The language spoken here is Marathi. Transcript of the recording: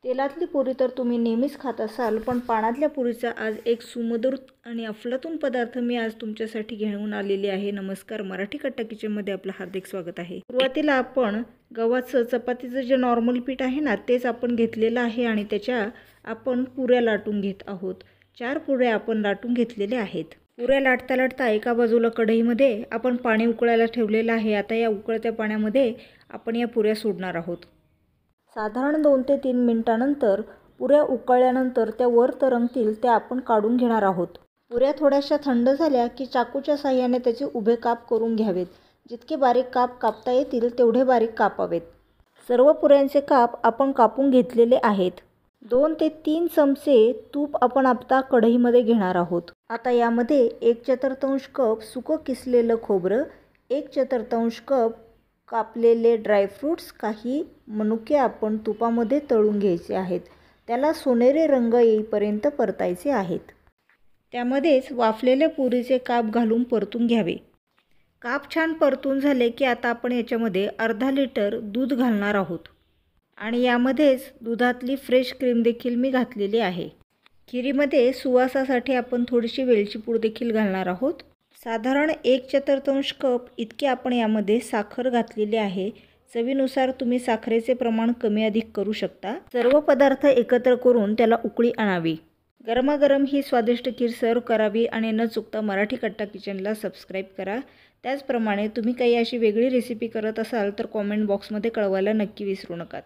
तेलातली पुरी तर तुम्ही नेहमीच खात असाल, पण पाण्यातल्या पुरीचा आज एक सुमधुर आणि अफलातून पदार्थ मी आज तुमच्यासाठी घेऊन आलेली आहे. नमस्कार, मराठी कट्टा किचनमध्ये आपलं हार्दिक स्वागत आहे. सुरुवातीला आपण गव्हाचं चपातीचं जे नॉर्मल पीठ आहे ना, तेच आपण घेतलेलं आहे आणि त्याच्या आपण पुऱ्या लाटून घेत आहोत. 4 पुऱ्या आपण लाटून घेतलेल्या आहेत. पुऱ्या लाटता लाटता एका बाजूला कढईमध्ये आपण पाणी उकळायला ठेवलेलं आहे. आता या उकळत्या पाण्यामध्ये आपण या पुऱ्या सोडणार आहोत. साधारण 2 ते 3 मिनिटानंतर पुऱ्या उकळल्यानंतर त्या वर तरंगतील त्या आपण काढून घेणार आहोत. पुऱ्या थोड्याशा थंड झाल्या की चाकूच्या साहाय्याने त्याचे उभे काप करून घ्यावेत. जितके बारीक काप कापता येतील तेवढे बारीक कापावेत. सर्व पुऱ्यांचे काप आपण कापून घेतलेले आहेत. 2 ते 3 चमचे तूप आपण आता कढईमध्ये घेणार आहोत. आता यामध्ये 1/4 कप सुकं किसलेलं खोबरं, 1/4 कप कापलेले ड्रायफ्रूट्स, काही मनुके आपण तुपामध्ये तळून घ्यायचे आहेत. त्याला सोनेरी रंग येईपर्यंत परतायचे आहेत. त्यामध्येच वाफलेले पुरीचे काप घालून परतून घ्यावे. काप छान परतून झाले की आता आपण याच्यामध्ये अर्धा लिटर दूध घालणार आहोत आणि यामध्येच दुधातली फ्रेश क्रीम देखील मी घातलेली आहे. खिरीमध्ये सुवासासाठी आपण थोडीशी वेलची पूड देखील घालणार आहोत. साधारण 1/4 कप इतके आपण यामध्ये साखर घातलेली आहे. चवीनुसार तुम्ही साखरेचे प्रमाण कमी अधिक करू शकता. सर्व पदार्थ एकत्र करून त्याला उकळी आणावी. गरमागरम ही स्वादिष्ट खीर सर्व करावी आणि न चुकता मराठी कट्टा किचनला सबस्क्राईब करा. त्याचप्रमाणे तुम्ही काही अशी वेगळी रेसिपी करत असाल तर कॉमेंट बॉक्समध्ये कळवायला नक्की विसरू नका.